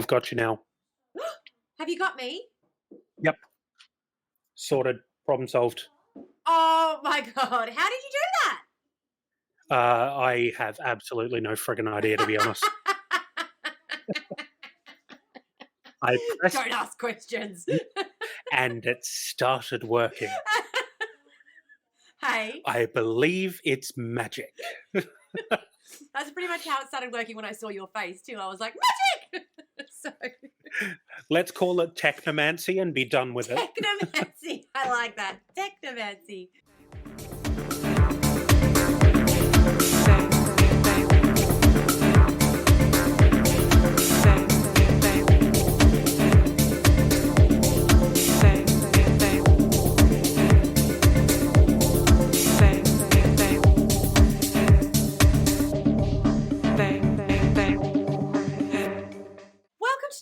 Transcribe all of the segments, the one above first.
I've got you now. Have you got me? Yep. Sorted. Problem solved. Oh my God. How did you do that? I have absolutely no friggin' idea, to be honest. I pressed Don't ask questions. and it started working. Hey. I believe it's magic. That's pretty much how it started working when I saw your face too. I was like, magic! So Let's call it technomancy and be done with it. technomancy. I like that. Technomancy.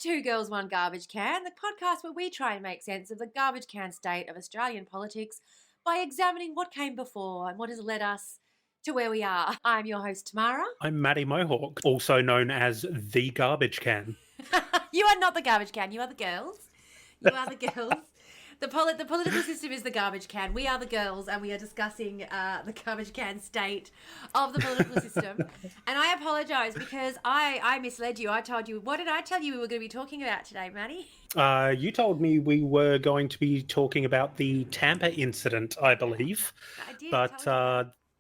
Two Girls, One Garbage Can, the podcast where we try and make sense of the garbage can state of Australian politics by examining what came before and what has led us to where we are. I'm your host, Tamara. I'm Matty Mohawk, also known as the Garbage Can. You are not the garbage can. You are the girls. You are the girls. The political system is the garbage can. We are the girls, and we are discussing the garbage can state of the political system. And I apologise because I misled you. I told you. What did I tell you we were going to be talking about today, Matty? You told me we were going to be talking about the Tampa incident, I believe. I did. But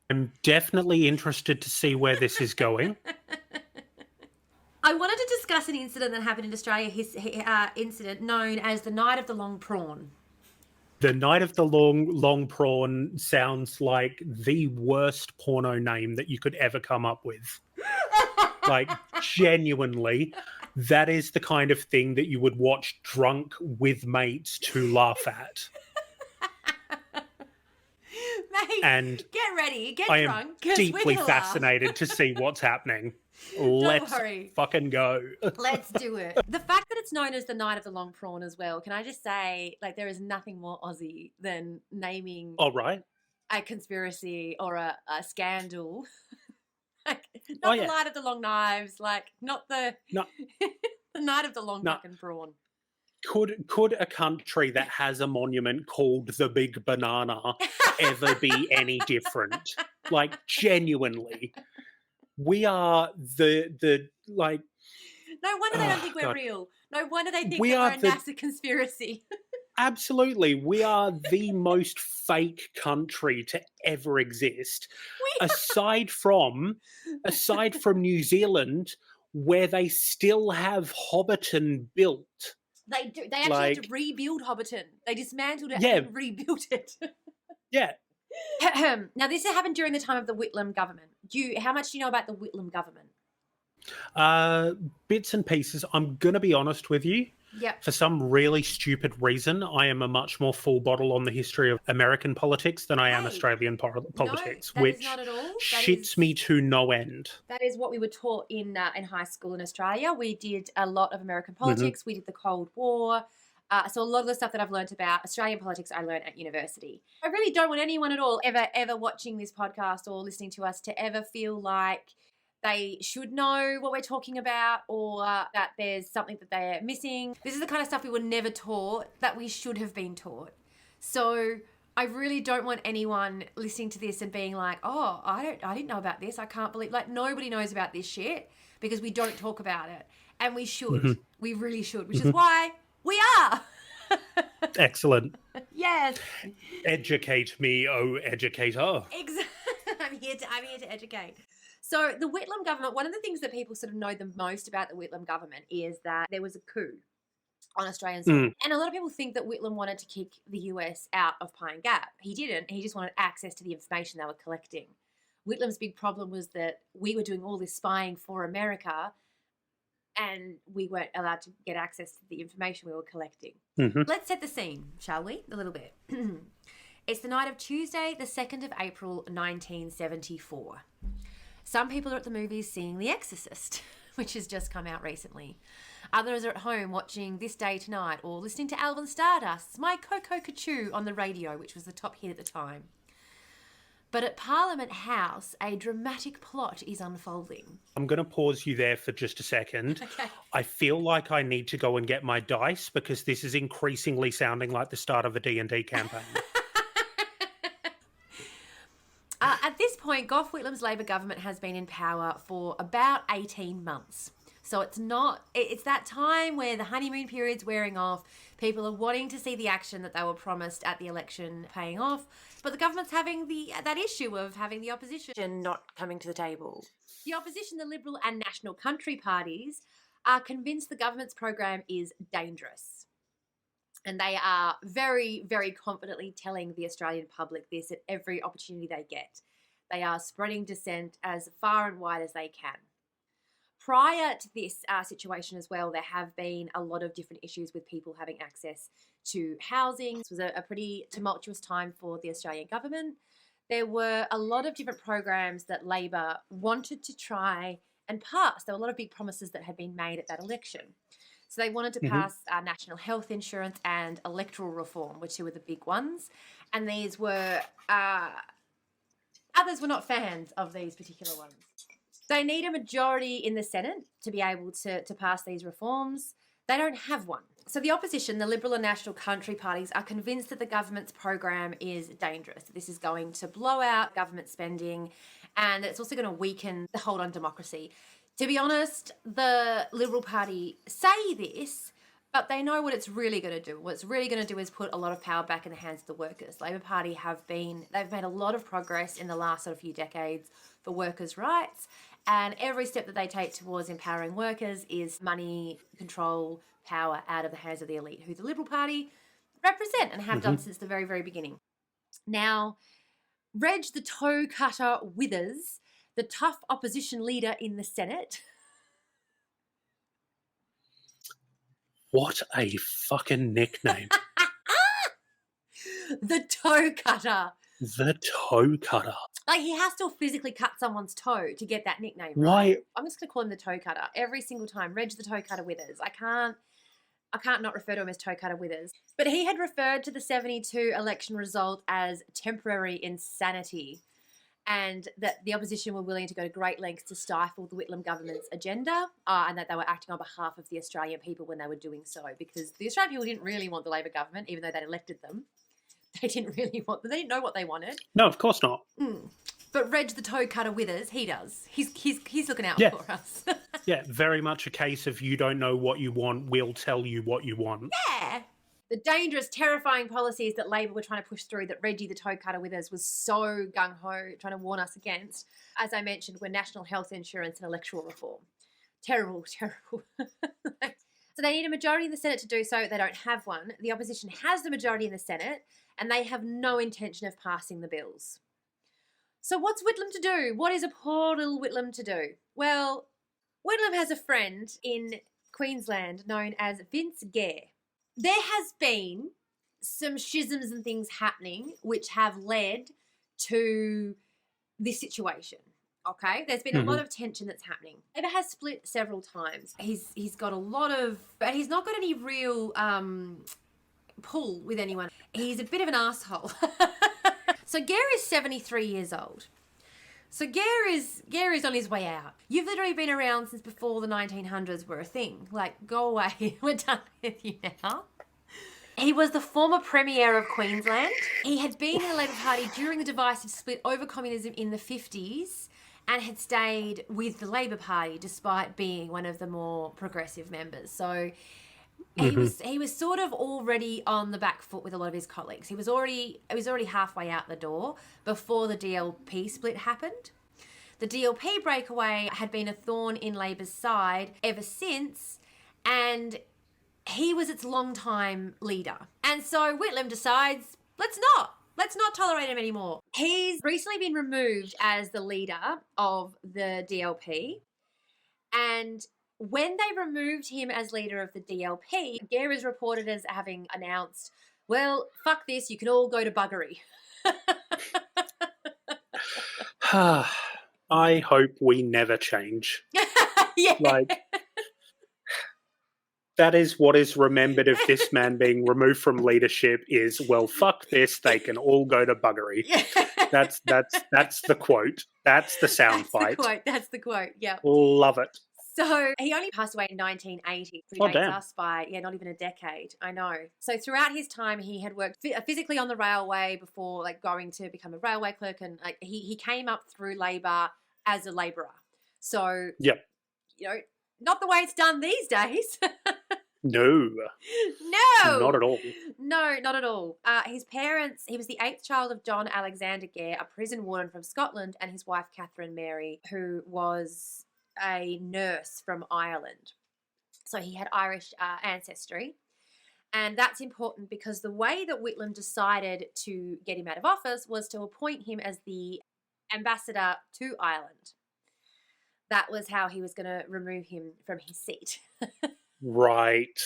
I'm definitely interested to see where this is going. I wanted to discuss an incident that happened in Australia, incident known as the Night of the Long Prawn. The Night of the Long Prawn sounds like the worst porno name that you could ever come up with. Like, genuinely, that is the kind of thing that you would watch drunk with mates to laugh at. Mate, and get ready, get I drunk. am deeply fascinated to see what's happening. Let's fucking go. Let's do it. The fact that it's known as the Night of the Long Prawn as well, can I just say, like, there is nothing more Aussie than naming a conspiracy or a scandal. Like, not the Night of the Long Knives, like, not the the Night of the Long fucking Prawn. Could a country that has a monument called the Big Banana ever be any different? Like, genuinely. We are the like. No wonder they don't think we're real. No wonder they think we're a NASA conspiracy. Absolutely. We are the most fake country to ever exist. Aside from New Zealand, where they still have Hobbiton built. They do. They actually had to rebuild Hobbiton. They dismantled it and rebuilt it. Yeah. Now, this happened during the time of the Whitlam government. How much do you know about the Whitlam government? Bits and pieces. I'm going to be honest with you. Yep. For some really stupid reason, I am a much more full bottle on the history of American politics than I am Australian politics, which not at all. shits me to no end. That is what we were taught in high school in Australia. We did a lot of American politics. Mm-hmm. We did the Cold War. So a lot of the stuff that I've learned about Australian politics, I learned at university. I really don't want anyone at all ever watching this podcast or listening to us to ever feel like they should know what we're talking about or that there's something that they're missing. This is the kind of stuff we were never taught that we should have been taught. So I really don't want anyone listening to this and being like, oh, I didn't know about this. I can't believe, like, nobody knows about this shit because we don't talk about it. And we should. Mm-hmm. We really should, which is why we are. Excellent. Yes. Educate me, oh educator. Exactly. I'm here to educate. So the Whitlam government, one of the things that people sort of know the most about the Whitlam government is that there was a coup on Australian soil. And a lot of people think that Whitlam wanted to kick the US out of Pine Gap. He didn't. He just wanted access to the information they were collecting. Whitlam's big problem was that we were doing all this spying for America and we weren't allowed to get access to the information we were collecting. Mm-hmm. Let's set the scene, shall we? A little bit. It's the night of Tuesday, the 2nd of April, 1974. Some people are at the movies seeing The Exorcist, which has just come out recently. Others are at home watching This Day Tonight or listening to Alvin Stardust's My Coco Cachoo on the radio, which was the top hit at the time. But at Parliament House, a dramatic plot is unfolding. I'm going to pause you there for just a second. Okay. I feel like I need to go and get my dice because this is increasingly sounding like the start of a D&D campaign. At this point, Gough Whitlam's Labor government has been in power for about 18 months. So it's that time where the honeymoon period's wearing off. People are wanting to see the action that they were promised at the election paying off. But the government's having that issue of having the opposition not coming to the table. The opposition, the Liberal and National Country parties, are convinced the government's program is dangerous. And they are very, very confidently telling the Australian public this at every opportunity they get. They are spreading dissent as far and wide as they can. Prior to this situation as well, there have been a lot of different issues with people having access to housing. This was a pretty tumultuous time for the Australian government. There were a lot of different programs that Labor wanted to try and pass. There were a lot of big promises that had been made at that election. So they wanted to pass national health insurance and electoral reform, which were the big ones. And these were, others were not fans of these particular ones. They need a majority in the Senate to be able to pass these reforms. They don't have one. So the opposition, the Liberal and National Country parties, are convinced that the government's program is dangerous. This is going to blow out government spending, and it's also going to weaken the hold on democracy. To be honest, the Liberal Party say this, but they know what it's really going to do. What it's really going to do is put a lot of power back in the hands of the workers. Labor Party they've made a lot of progress in the last sort of few decades for workers' rights, and every step that they take towards empowering workers is money, control, power out of the hands of the elite, who the Liberal Party represent and have done since the very, very beginning. Now, Reg the Toe Cutter Withers, the tough opposition leader in the Senate. What a fucking nickname. The Toe Cutter. The Toe Cutter. Like, he has to physically cut someone's toe to get that nickname, right? Why? I'm just going to call him the Toe Cutter every single time. Reg the Toe Cutter Withers. I can't not refer to him as Toe Cutter Withers. But he had referred to the 72 election result as temporary insanity, and that the opposition were willing to go to great lengths to stifle the Whitlam government's agenda, and that they were acting on behalf of the Australian people when they were doing so, because the Australian people didn't really want the Labor government, even though they'd elected them. They didn't really know what they wanted. No, of course not. But Reg the Toe Cutter Withers, he does. He's looking out for us. Yeah, very much a case of you don't know what you want, we'll tell you what you want. Yeah. The dangerous, terrifying policies that Labor were trying to push through, that Reggie the Toe Cutter Withers was so gung-ho trying to warn us against, as I mentioned, were national health insurance and electoral reform. Terrible, terrible. So they need a majority in the Senate to do so. They don't have one. The opposition has the majority in the Senate, and they have no intention of passing the bills. So what's Whitlam to do? What is a poor little Whitlam to do? Well, Whitlam has a friend in Queensland known as Vince Gare. There has been some schisms and things happening which have led to this situation. Okay, there's been a lot of tension that's happening. Labor has split several times. He's got a lot of, but he's not got any real pull with anyone. He's a bit of an asshole. So Gare is 73 years old. So Gare is on his way out. You've literally been around since before the 1900s were a thing. Like, go away. We're done with you now. He was the former Premier of Queensland. He had been in the Labor Party during the divisive split over communism in the 50s and had stayed with the Labor Party despite being one of the more progressive members. So he was sort of already on the back foot with a lot of his colleagues. He was already halfway out the door before the DLP split happened. The DLP breakaway had been a thorn in Labor's side ever since, and he was its long-time leader. And so Whitlam decides, let's not tolerate him anymore. He's recently been removed as the leader of the DLP, and when they removed him as leader of the DLP, Gare is reported as having announced, well, fuck this, you can all go to buggery. I hope we never change. Yeah. Like, That is what is remembered of this man being removed from leadership is, well, fuck this, they can all go to buggery. Yeah. That's the quote. That's the soundbite. That's the quote. Yeah. Love it. So he only passed away in 1980, Oh, predates damn. us by, not even a decade. I know. So throughout his time, he had worked physically on the railway before, like, going to become a railway clerk, and like he came up through labour as a labourer. So, Yep. not the way it's done these days. No. No. Not at all. No, not at all. His parents, he was the 8th child of John Alexander Gare, a prison warden from Scotland, and his wife, Catherine Mary, who was a nurse from Ireland. So he had Irish ancestry. And that's important because the way that Whitlam decided to get him out of office was to appoint him as the ambassador to Ireland. That was how he was going to remove him from his seat. Right.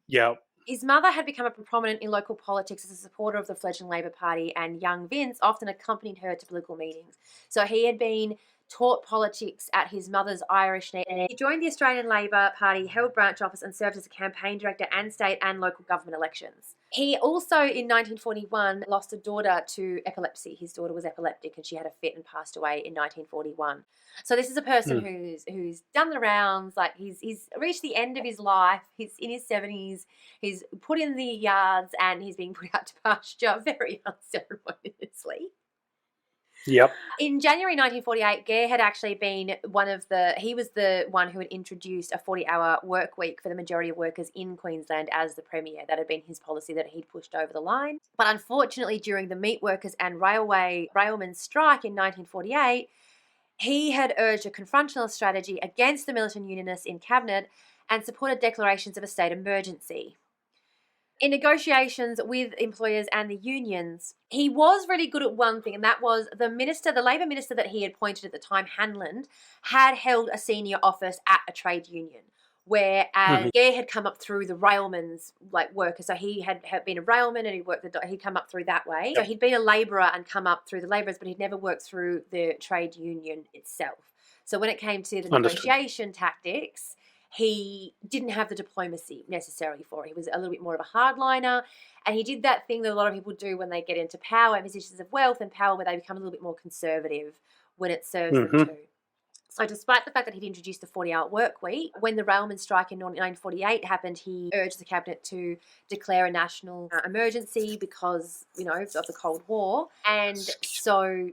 Yep. His mother had become prominent in local politics as a supporter of the fledgling Labor Party, and young Vince often accompanied her to political meetings. So he had been taught politics at his mother's Irish nest. He joined the Australian Labor Party, held branch office, and served as a campaign director and state and local government elections. He also, in 1941, lost a daughter to epilepsy. His daughter was epileptic and she had a fit and passed away in 1941. So this is a person who's done the rounds. Like, he's reached the end of his life. He's in his 70s. He's put in the yards and he's being put out to pasture very unceremoniously. Yep. In January 1948, Gare had actually been he was the one who had introduced a 40-hour work week for the majority of workers in Queensland as the Premier. That had been his policy that he'd pushed over the line. But unfortunately, during the meat workers and railmen's strike in 1948, he had urged a confrontational strategy against the militant unionists in Cabinet and supported declarations of a state emergency. In negotiations with employers and the unions, he was really good at one thing, and that was the Labor minister that he had appointed at the time, Hanlon, had held a senior office at a trade union, whereas Gare had come up through the railmen's worker. So he had been a railman and he'd come up through that way. So he'd been a labourer and come up through the labourers, but he'd never worked through the trade union itself. So when it came to the negotiation tactics, he didn't have the diplomacy necessarily for it. He was a little bit more of a hardliner, and he did that thing that a lot of people do when they get into power, positions of wealth and power, where they become a little bit more conservative when it serves them too. So despite the fact that he'd introduced the 40-hour work week, when the railman strike in 1948 happened, he urged the Cabinet to declare a national emergency because, of the Cold War. And so,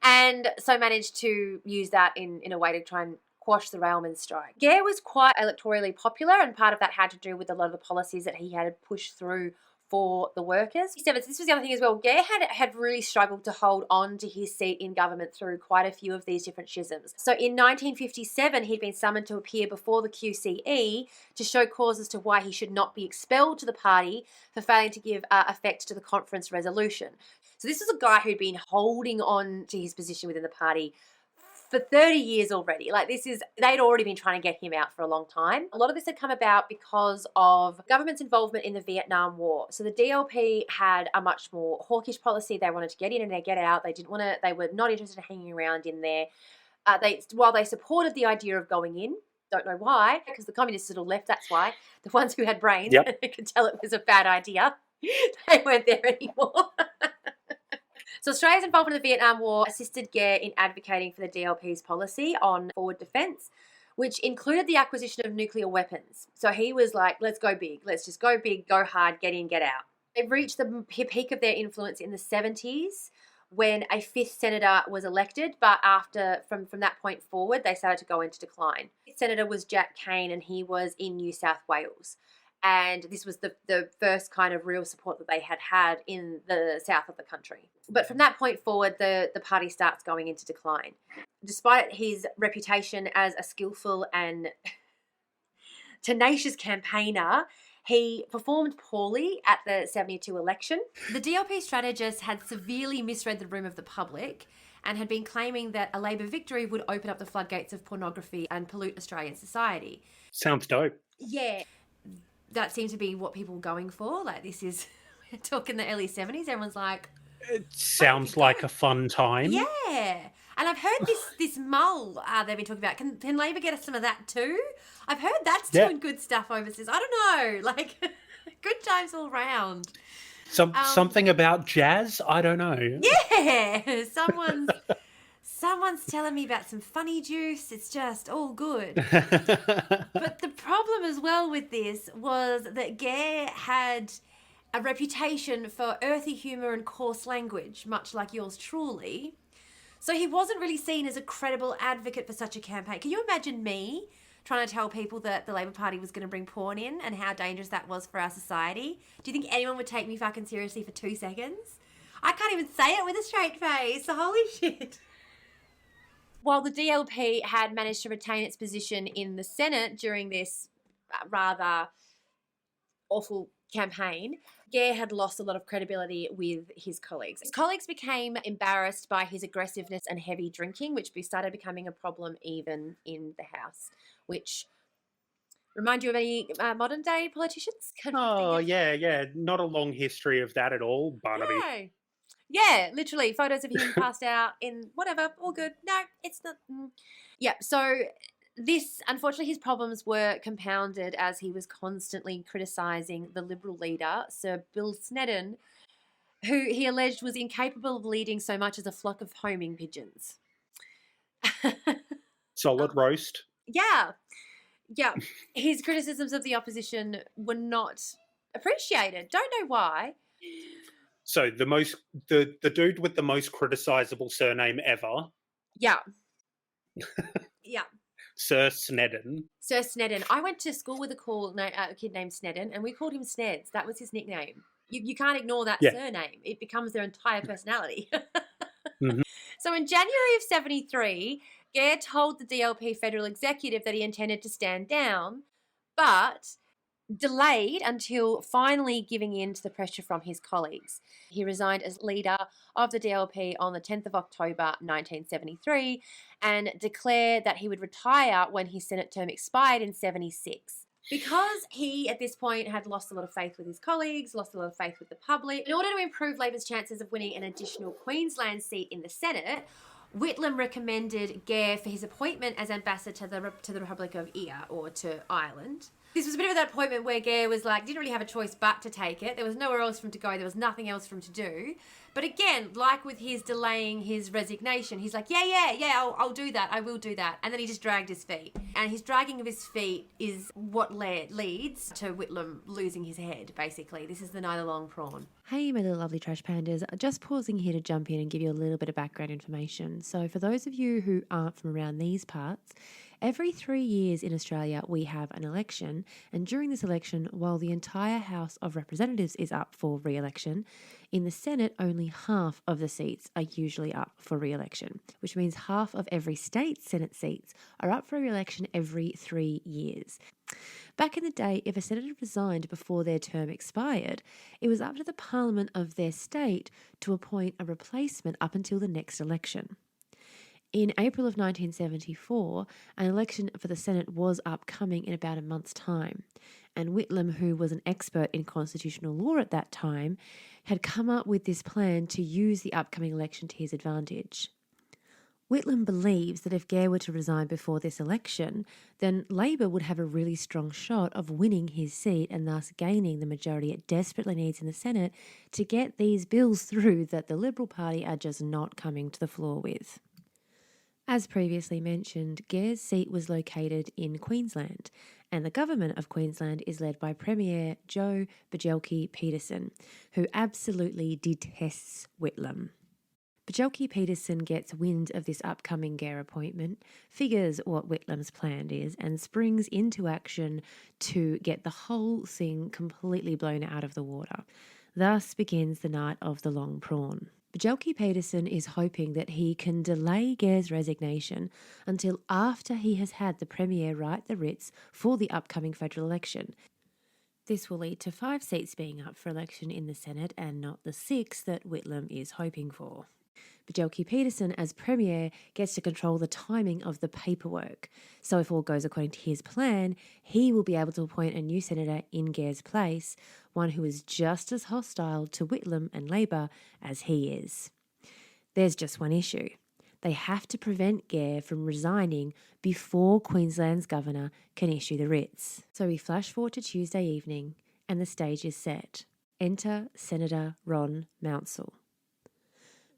and so managed to use that in a way to try and quash the railmen's strike. Gare was quite electorally popular, and part of that had to do with a lot of the policies that he had pushed through for the workers. This was the other thing as well. Gare had really struggled to hold on to his seat in government through quite a few of these different schisms. So in 1957, he'd been summoned to appear before the QCE to show cause as to why he should not be expelled to the party for failing to give effect to the conference resolution. So this is a guy who'd been holding on to his position within the party for 30 years already. They'd already been trying to get him out for a long time. A lot of this had come about because of government's involvement in the Vietnam War. So the DLP had a much more hawkish policy. They wanted to get in and get out. They were not interested in hanging around in there. While they supported the idea of going in, don't know why, because the communists had all left, that's why. The ones who had brains could tell it was a bad idea. They weren't there anymore. So Australia's involvement in the Vietnam War assisted Gare in advocating for the DLP's policy on forward defence, which included the acquisition of nuclear weapons. So he was like, let's go big. Let's just go big, go hard, get in, get out. They reached the peak of their influence in the 70s when a 5th senator was elected, but from that point forward, they started to go into decline. The senator was Jack Kane, and he was in New South Wales. And this was the first kind of real support that they had in the south of the country. But from that point forward, the party starts going into decline. Despite his reputation as a skillful and tenacious campaigner, he performed poorly at the 72 election. The DLP strategist had severely misread the room of the public and had been claiming that a Labor victory would open up the floodgates of pornography and pollute Australian society. Sounds dope. Yeah. That seemed to be what people were going for. We're talking the early 70s. Everyone's like... It sounds like a fun time. Yeah. And I've heard this mull they've been talking about. Can Labor get us some of that too? I've heard that's doing good stuff overseas. I don't know. Like, good times all round. Something about jazz? I don't know. Yeah. Someone's telling me about some funny juice. It's just all good. But the problem as well with this was that Gare had a reputation for earthy humour and coarse language, much like yours truly. So he wasn't really seen as a credible advocate for such a campaign. Can you imagine me trying to tell people that the Labor Party was going to bring porn in and how dangerous that was for our society? Do you think anyone would take me fucking seriously for 2 seconds? I can't even say it with a straight face. Holy shit. While the DLP had managed to retain its position in the Senate during this rather awful campaign, Gare had lost a lot of credibility with his colleagues. His colleagues became embarrassed by his aggressiveness and heavy drinking, which started becoming a problem even in the House, which remind you of any modern day politicians? Oh, yeah. Not a long history of that at all, Barnaby. No. Yeah, literally. Photos of him passed out in whatever, all good. No, it's not. Yeah, so this, unfortunately, his problems were compounded as he was constantly criticising the Liberal leader, Sir Bill Snedden, who he alleged was incapable of leading so much as a flock of homing pigeons. Solid roast. Yeah. His criticisms of the opposition were not appreciated. Don't know why. So the dude with the most criticisable surname ever. Yeah. Yeah. Sir Snedden. Sir Snedden. I went to school with a kid named Snedden, and we called him Sneds. That was his nickname. You can't ignore that surname. It becomes their entire personality. Mm-hmm. So in January of 73, Gare told the DLP federal executive that he intended to stand down, but delayed until finally giving in to the pressure from his colleagues. He resigned as leader of the DLP on the 10th of October 1973 and declared that he would retire when his Senate term expired in 76. Because he, at this point, had lost a lot of faith with his colleagues, lost a lot of faith with the public, in order to improve Labor's chances of winning an additional Queensland seat in the Senate, Whitlam recommended Gare for his appointment as ambassador to the Republic of Eire, or to Ireland. This was a bit of that appointment where Gare was like, didn't really have a choice but to take it. There was nowhere else for him to go. There was nothing else for him to do. But again, like with his delaying his resignation, he's like, I'll do that. I will do that. And then he just dragged his feet. And his dragging of his feet is what leads to Whitlam losing his head, basically. This is the night of the long prawn. Hey, my little lovely trash pandas. Just pausing here to jump in and give you a little bit of background information. So for those of you who aren't from around these parts, every 3 years in Australia, we have an election, and during this election, while the entire House of Representatives is up for re-election, in the Senate, only half of the seats are usually up for re-election, which means half of every state's Senate seats are up for re-election every 3 years. Back in the day, if a senator resigned before their term expired, it was up to the Parliament of their state to appoint a replacement up until the next election. In April of 1974, an election for the Senate was upcoming in about a month's time, and Whitlam, who was an expert in constitutional law at that time, had come up with this plan to use the upcoming election to his advantage. Whitlam believes that if Gare were to resign before this election, then Labor would have a really strong shot of winning his seat and thus gaining the majority it desperately needs in the Senate to get these bills through that the Liberal Party are just not coming to the floor with. As previously mentioned, Gare's seat was located in Queensland, and the government of Queensland is led by Premier Joe Bjelke-Petersen, who absolutely detests Whitlam. Bjelke-Petersen gets wind of this upcoming Gare appointment, figures what Whitlam's plan is, and springs into action to get the whole thing completely blown out of the water. Thus begins the night of the long prawn. Bjelke-Petersen is hoping that he can delay Gare's resignation until after he has had the Premier write the writs for the upcoming federal election. This will lead to 5 seats being up for election in the Senate and not the 6 that Whitlam is hoping for. Bjelke-Petersen, as Premier, gets to control the timing of the paperwork. So if all goes according to his plan, he will be able to appoint a new senator in Gare's place, one who is just as hostile to Whitlam and Labor as he is. There's just one issue. They have to prevent Gare from resigning before Queensland's governor can issue the writs. So we flash forward to Tuesday evening and the stage is set. Enter Senator Ron Mounsell.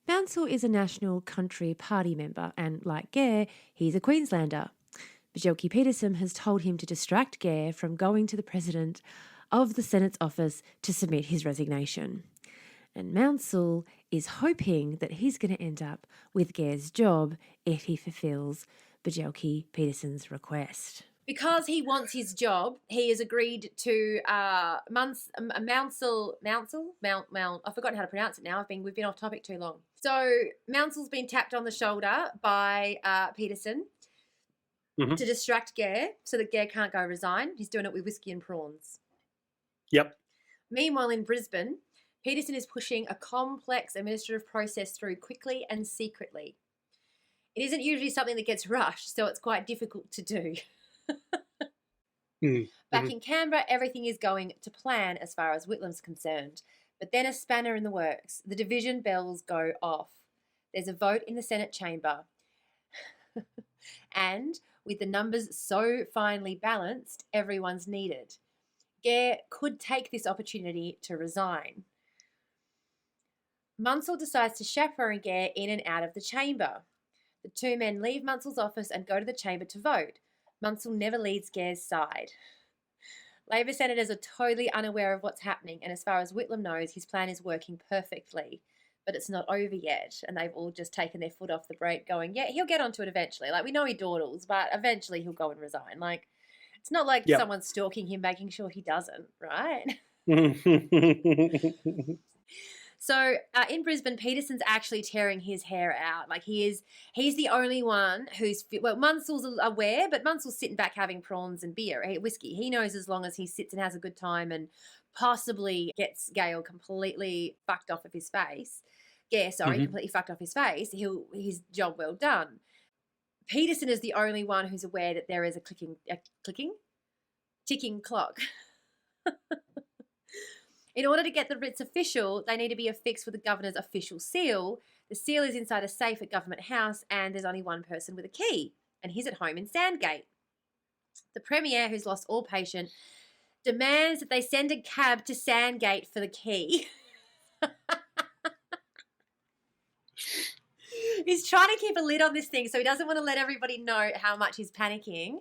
Mounsell is a National Country Party member and, like Gare, he's a Queenslander. Bjelke Petersen has told him to distract Gare from going to the President of the Senate's office to submit his resignation. And Mounsell is hoping that he's going to end up with Gare's job if he fulfills Bjelke Petersen's request. Because he wants his job, he has agreed to Mounsell. I've forgotten how to pronounce it now. We've been off topic too long. So Mounsell's been tapped on the shoulder by Petersen to distract Gare so that Gare can't go resign. He's doing it with whiskey and prawns. Yep. Meanwhile, in Brisbane, Petersen is pushing a complex administrative process through quickly and secretly. It isn't usually something that gets rushed, so it's quite difficult to do. Back in Canberra, everything is going to plan as far as Whitlam's concerned. But then a spanner in the works. The division bells go off. There's a vote in the Senate chamber. And with the numbers so finely balanced, everyone's needed. Gare could take this opportunity to resign. Mounsell decides to chaperone Gare in and out of the chamber. The two men leave Mounsell's office and go to the chamber to vote. Mounsell never leads Gare's side. Labor senators are totally unaware of what's happening, and as far as Whitlam knows, his plan is working perfectly. But it's not over yet, and they've all just taken their foot off the brake going, yeah, he'll get onto it eventually. Like, we know he dawdles, but eventually he'll go and resign. Like, it's not like someone's stalking him, making sure he doesn't, right? So in Brisbane, Petersen's actually tearing his hair out. Like he's the only one who's, well, Mounsell's aware, but Mounsell's sitting back having prawns and beer, whiskey. He knows as long as he sits and has a good time and possibly gets Gale completely fucked off of his face. Yeah, sorry, completely fucked off his face. His job well done. Petersen is the only one who's aware that there is a ticking clock. In order to get the writs official, they need to be affixed with the governor's official seal. The seal is inside a safe at Government House, and there's only one person with a key, and he's at home in Sandgate. The Premier, who's lost all patience, demands that they send a cab to Sandgate for the key. He's trying to keep a lid on this thing, so he doesn't want to let everybody know how much he's panicking.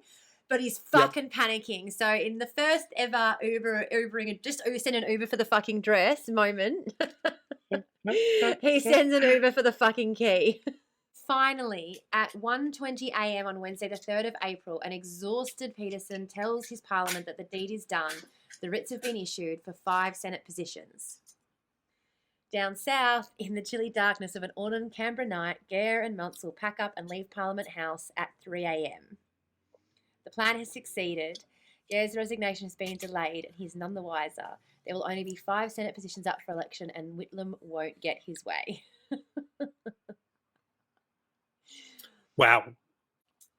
But he's fucking panicking. So in the first ever Ubering, just send an Uber for the fucking dress moment, he sends an Uber for the fucking key. Finally, at 1:20 a.m. on Wednesday, the 3rd of April, an exhausted Petersen tells his parliament that the deed is done. The writs have been issued for 5 Senate positions. Down south, in the chilly darkness of an autumn Canberra night, Gare and Mounsell pack up and leave Parliament House at 3 a.m. The plan has succeeded. Gare's resignation has been delayed and he's none the wiser. There will only be 5 Senate positions up for election and Whitlam won't get his way. Wow.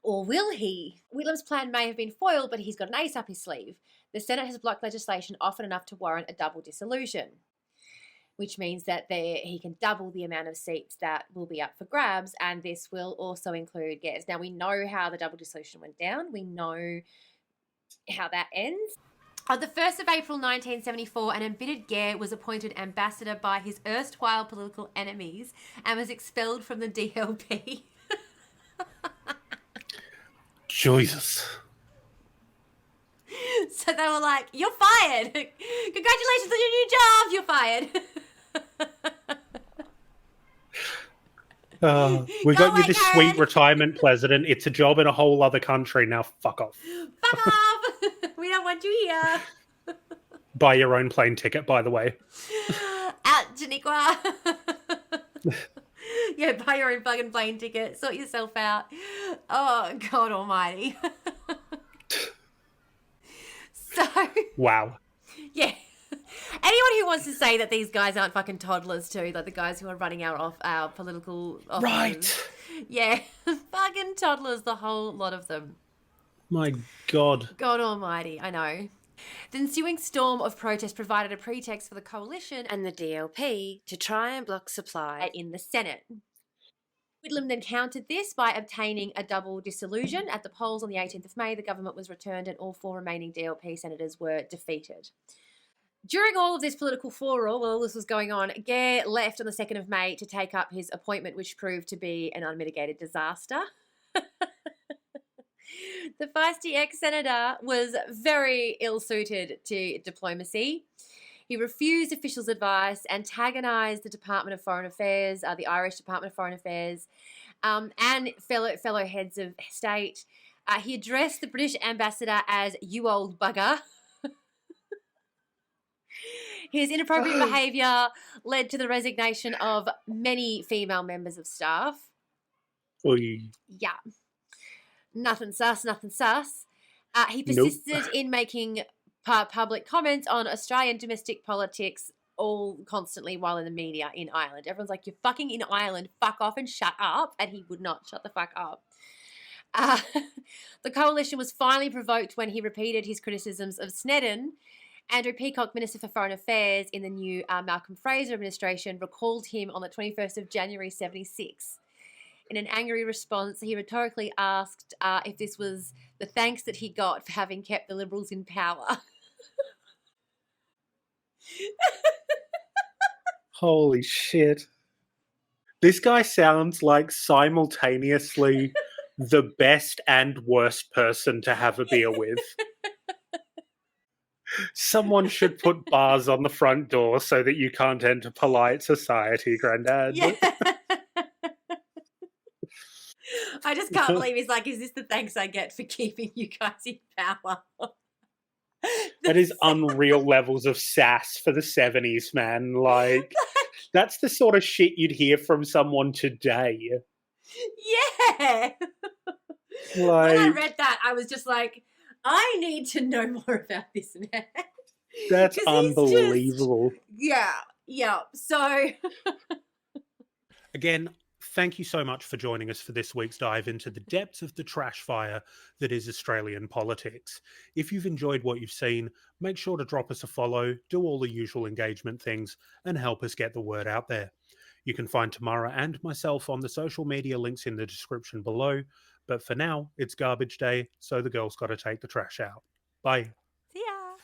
Or will he? Whitlam's plan may have been foiled, but he's got an ace up his sleeve. The Senate has blocked legislation often enough to warrant a double dissolution, which means that he can double the amount of seats that will be up for grabs, and this will also include Gare's. Now, we know how the double dissolution went down. We know how that ends. On the 1st of April 1974, an embittered Gare was appointed ambassador by his erstwhile political enemies and was expelled from the DLP. Jesus. So they were like, you're fired. Congratulations on your new job. You're fired. We got you away, this Karen. sweet retirement, President. It's a job in a whole other country. Now fuck off. Fuck off. We don't want you here. Buy your own plane ticket, by the way. Out, Janiqua. Yeah, buy your own fucking plane ticket. Sort yourself out. Oh, God almighty. So. Wow. Yeah. Anyone who wants to say that these guys aren't fucking toddlers too, like the guys who are running our political offices. Right. Yeah. Fucking toddlers, the whole lot of them. My God. God almighty, I know. The ensuing storm of protest provided a pretext for the coalition and the DLP to try and block supply in the Senate. Whitlam then countered this by obtaining a double dissolution. At the polls on the 18th of May, the government was returned and all 4 remaining DLP senators were defeated. During all of this political furore, while all this was going on, Gare left on the 2nd of May to take up his appointment, which proved to be an unmitigated disaster. The feisty ex-senator was very ill-suited to diplomacy. He refused officials' advice, antagonised the Department of Foreign Affairs, the Irish Department of Foreign Affairs, and fellow heads of state. He addressed the British ambassador as "you old bugger." His inappropriate behaviour led to the resignation of many female members of staff. Oy. Yeah. Nothing sus. He persisted in making public comments on Australian domestic politics all constantly while in the media in Ireland. Everyone's like, you're fucking in Ireland, fuck off and shut up. And he would not shut the fuck up. The coalition was finally provoked when he repeated his criticisms of Snedden. Andrew Peacock, Minister for Foreign Affairs in the new Malcolm Fraser administration, recalled him on the 21st of January 76. In an angry response, he rhetorically asked if this was the thanks that he got for having kept the Liberals in power. Holy shit. This guy sounds like simultaneously the best and worst person to have a beer with. Someone should put bars on the front door so that you can't enter polite society, Grandad. Yeah. I just can't believe he's like, is this the thanks I get for keeping you guys in power? That is unreal levels of sass for the 70s, man. Like, that's the sort of shit you'd hear from someone today. Yeah. When I read that, I was just like, I need to know more about this man. That's unbelievable. Yeah. So, again, thank you so much for joining us for this week's dive into the depths of the trash fire that is Australian politics. If you've enjoyed what you've seen, make sure to drop us a follow, do all the usual engagement things, and help us get the word out there. You can find Tamara and myself on the social media links in the description below. But for now, it's garbage day, so the girls got to take the trash out. Bye. see ya.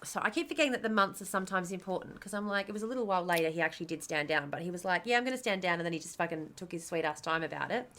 So I keep forgetting that the months are sometimes important because I'm like, it was a little while later he actually did stand down, but he was like, yeah, I'm going to stand down, and then he just fucking took his sweet ass time about it.